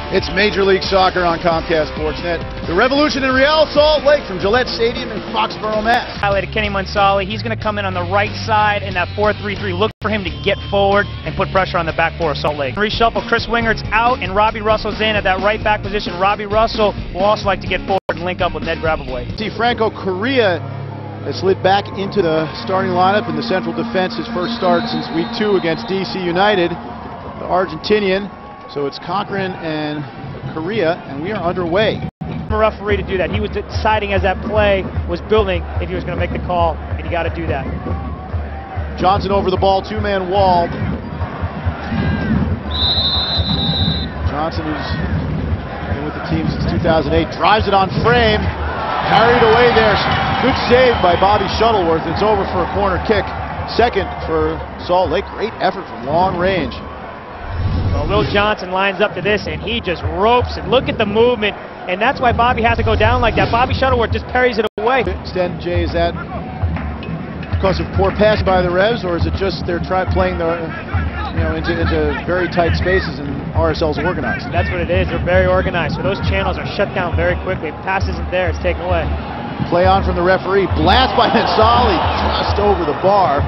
It's Major League Soccer on Comcast Sportsnet. The revolution in Real Salt Lake from Gillette Stadium in Foxborough, Mass. Highlighted Kenny Mansali. He's going to come in on the right side in that 4-3-3. Look for him to get forward and put pressure on the back four of Salt Lake. Reshuffle, Chris Wingert's out and Robbie Russell's in at that right back position. Robbie Russell will also like to get forward and link up with Ned Grabavoy. Franco Correa has slid back into the starting lineup in the central defense, his first start since week 2 against DC United, the Argentinian. So it's Cochran and Correa, and we are underway. A referee to do that. He was deciding as that play was building if he was going to make the call, and you got to do that. Johnson over the ball, two-man wall. Johnson, who's been with the team since 2008, drives it on frame, carried away there. Good save by Bobby Shuttleworth. It's over for a corner kick. Second for Salt Lake. Great effort from long range. Well, Will Johnson lines up to this, and he just ropes it. Look at the movement, and that's why Bobby has to go down like that. Bobby Shuttleworth just parries it away. Extend, Jay, is that because of poor pass by the Revs, or is it just they're playing the, into very tight spaces and RSL's organized? That's what it is. They're very organized. So those channels are shut down very quickly. If the pass isn't there, it's taken away. Play on from the referee. Blast by Mansali, just over the bar.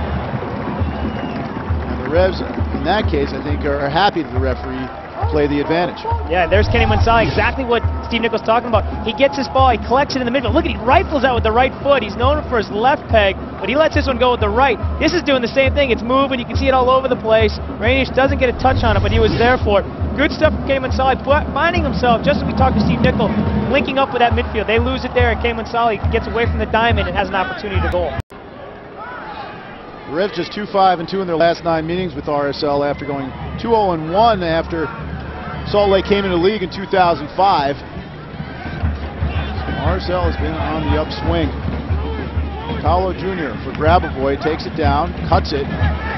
And the Revs, in that case, I think, are happy that the referee played the advantage. Yeah, there's Kenny Mansali, exactly what Steve Nichols talking about. He gets his ball, he collects it in the middle. Look at, he rifles out with the right foot. He's known for his left peg, but he lets this one go with the right. This is doing the same thing. It's moving. You can see it all over the place. Rainish doesn't get a touch on it, but he was there for it. Good stuff from Kenny Mansali, finding himself, just as we talked to Steve Nichols, linking up with that midfield. They lose it there, and Kenny Mansali gets away from the diamond and has an opportunity to goal. The Revs just 2-5-2 in their last 9 meetings with RSL after going 2-0-1 after Salt Lake came into the league in 2005. RSL has been on the upswing. Paolo Jr. for Grabavoy, takes it down, cuts it,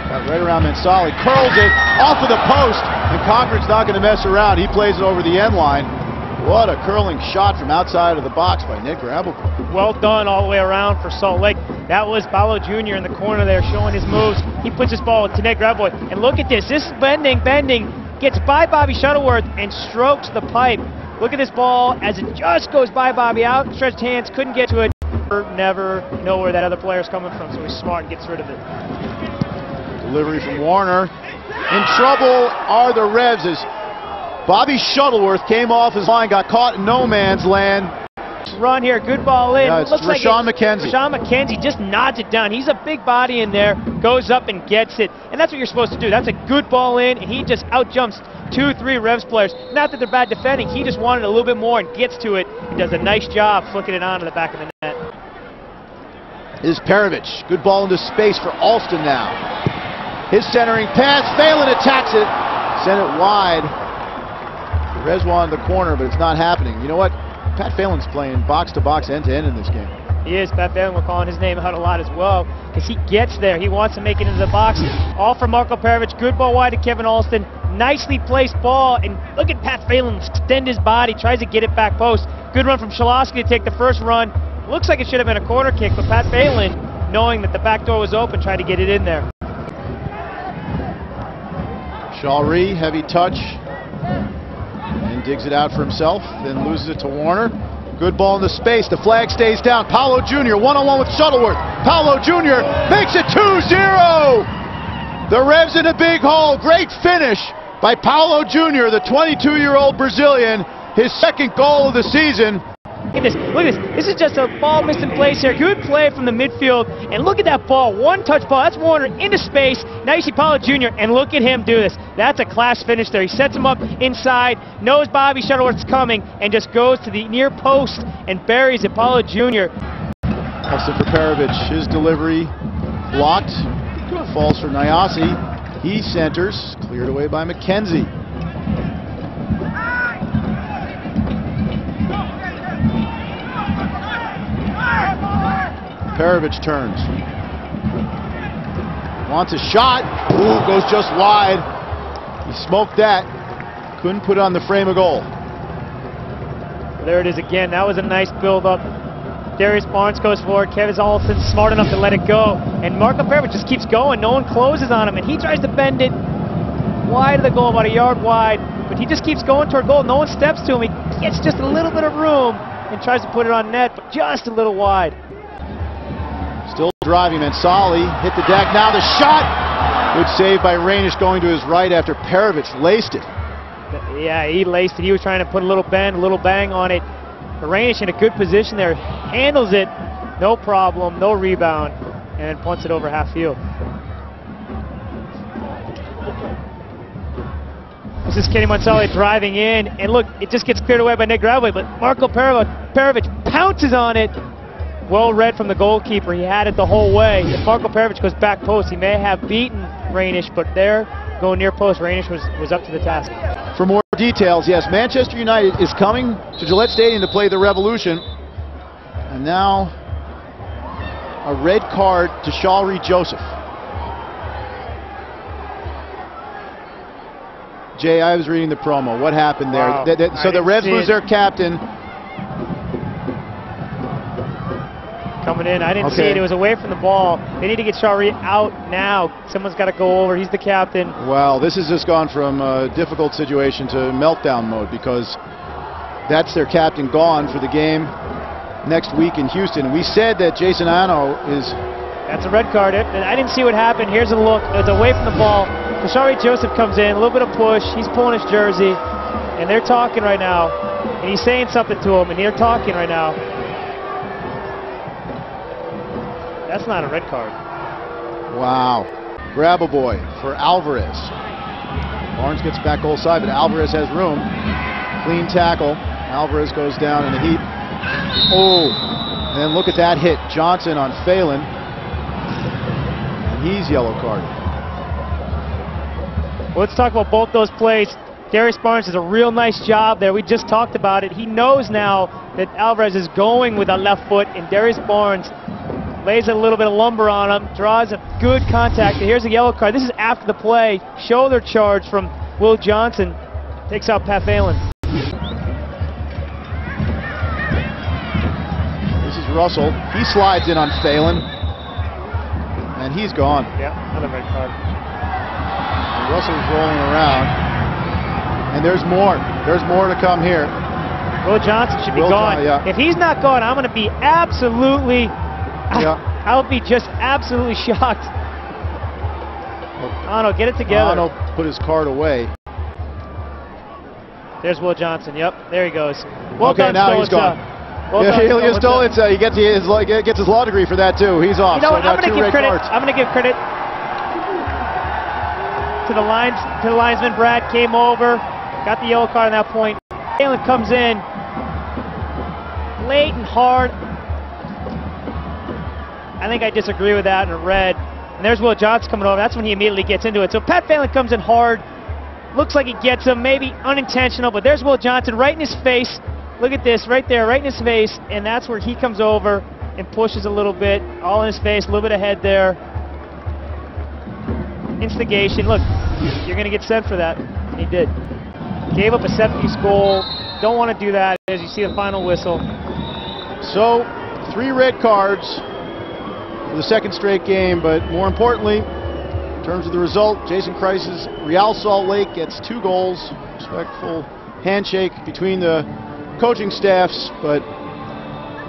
got right around Mansali, curls it off of the post, and Cochran's not going to mess around. He plays it over the end line. What a curling shot from outside of the box by Ned Grabavoy. Well done all the way around for Salt Lake. That was Paolo Jr. in the corner there showing his moves. He puts his ball to Ned Grabavoy. And look at this. This is bending, gets by Bobby Shuttleworth and strokes the pipe. Look at this ball as it just goes by Bobby. Outstretched hands, couldn't get to it. Never know where that other player's coming from, so he's smart and gets rid of it. Delivery from Warner. In trouble are the Revs as Bobby Shuttleworth came off his line, got caught in no man's land. Run here, good ball in. Yeah, it's Rashawn McKenzie. Rashawn McKenzie just nods it down. He's a big body in there, goes up and gets it. And that's what you're supposed to do. That's a good ball in, and he just outjumps 2-3 Revs players. Not that they're bad defending, he just wanted a little bit more and gets to it. He does a nice job flicking it onto the back of the net. Is Perovic. Good ball into space for Alston now. His centering pass, Phelan attacks it. Sent it wide. The Revs wanted the corner, but it's not happening. You know what? Pat Phelan's playing box-to-box, end-to-end in this game. He is. Pat Phelan, we're calling his name out a lot as well, because he gets there. He wants to make it into the box. All for Marco Perovic. Good ball wide to Kevin Alston. Nicely placed ball, and look at Pat Phelan extend his body, tries to get it back post. Good run from Shalosky to take the first run. Looks like it should have been a corner kick, but Pat Phelan, knowing that the back door was open, tried to get it in there. Shawree, heavy touch. And digs it out for himself, then loses it to Warner. Good ball in the space, the flag stays down. Paolo Jr. one-on-one with Shuttleworth. Paolo Jr. makes it 2-0! The Revs in a big hole. Great finish by Paolo Jr., the 22-year-old Brazilian. His second goal of the season. Look at this. Look at this. This is just a ball missed in place here. Good play from the midfield. And look at that ball. One-touch ball. That's Warner into space. Now you see Paolo Jr. And look at him do this. That's a class finish there. He sets him up inside, knows Bobby Shuttleworth's coming, and just goes to the near post and buries it. Paolo Jr. Also for Perovic. His delivery blocked. Falls for Nyasi. He centers. Cleared away by McKenzie. Perovic turns. Wants a shot. Ooh, goes just wide. He smoked that. Couldn't put it on the frame of goal. There it is again. That was a nice build-up. Darius Barnes goes forward. Kevin Alston smart enough to let it go. And Marco Perovic just keeps going. No one closes on him. And he tries to bend it wide of the goal, about a yard wide. but he just keeps going toward goal. No one steps to him. He gets just a little bit of room and tries to put it on net, but just a little wide. Still driving, Mansali hit the deck. Now the shot! Good save by Rainish going to his right after Perovic laced it. Yeah, he laced it. He was trying to put a little bend, a little bang on it. But Rainish in a good position there, handles it, no problem, no rebound, and then punts it over half field. This is Kenny Mansali driving in, and look, it just gets cleared away by Nick Graboway, but Marko Perovic pounces on it. Well read from the goalkeeper. He had it the whole way. If Marko Perovic goes back post, he may have beaten Rainish, but there, going near post, Rainish was up to the task. For more details, yes, Manchester United is coming to Gillette Stadium to play the Revolution. And now a red card to Shalrie Joseph. Jay, I was reading the promo. What happened there? Wow. So the Revs lose their captain. Coming in, I didn't see it. It was away from the ball. They need to get Shalrie out now. Someone's got to go over. He's the captain. Well, this has just gone from a difficult situation to meltdown mode because that's their captain gone for the game next week in Houston. We said that Jason Ano is... That's a red card. I didn't see what happened. Here's a look. It's away from the ball. Shalrie Joseph comes in, a little bit of push. He's pulling his jersey, and they're talking right now. And he's saying something to him, and they're talking right now. That's not a red card. Wow. Grab a boy for Alvarez. Barnes gets back goal side, but Alvarez has room. Clean tackle. Alvarez goes down in the heat. Oh, and then look at that hit. Johnson on Phelan. And he's yellow carded. Well, let's talk about both those plays. Darius Barnes does a real nice job there. We just talked about it. He knows now that Alvarez is going with a left foot, and Darius Barnes lays a little bit of lumber on him, draws a good contact. And here's a yellow card. This is after the play. Shoulder charge from Will Johnson. Takes out Pat Phelan. This is Russell. He slides in on Phelan. And he's gone. Yeah, another red card. And Russell's rolling around. And there's more. There's more to come here. Will Johnson should be gone. Yeah. If he's not gone, I'm going to be absolutely... Yeah. I'll be just absolutely shocked. Ano, get it together. Ano put his card away. There's Will Johnson. Yep, there he goes. Well okay, done, now he's gone. Stolitza, he gets his law degree for that too. He's off. You know what? I'm going to give credit. Cards. I'm going to give credit to the linesman. Brad came over, got the yellow card on that point. Phelan comes in, late and hard. I think I disagree with that in red. And there's Will Johnson coming over. That's when he immediately gets into it. So Pat Phelan comes in hard. Looks like he gets him, maybe unintentional, but there's Will Johnson right in his face. Look at this, right there, right in his face. And that's where he comes over and pushes a little bit, all in his face, a little bit of head there. Instigation. Look, you're going to get sent for that. And he did. Gave up a set-piece goal. Don't want to do that as you see the final whistle. So, 3 red cards for the second straight game, but more importantly, in terms of the result, Jason Kreis's Real Salt Lake gets 2 goals. Respectful handshake between the coaching staffs, but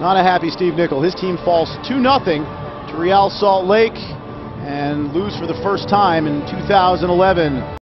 not a happy Steve Nicol. His team falls 2-0 to Real Salt Lake and lose for the first time in 2011.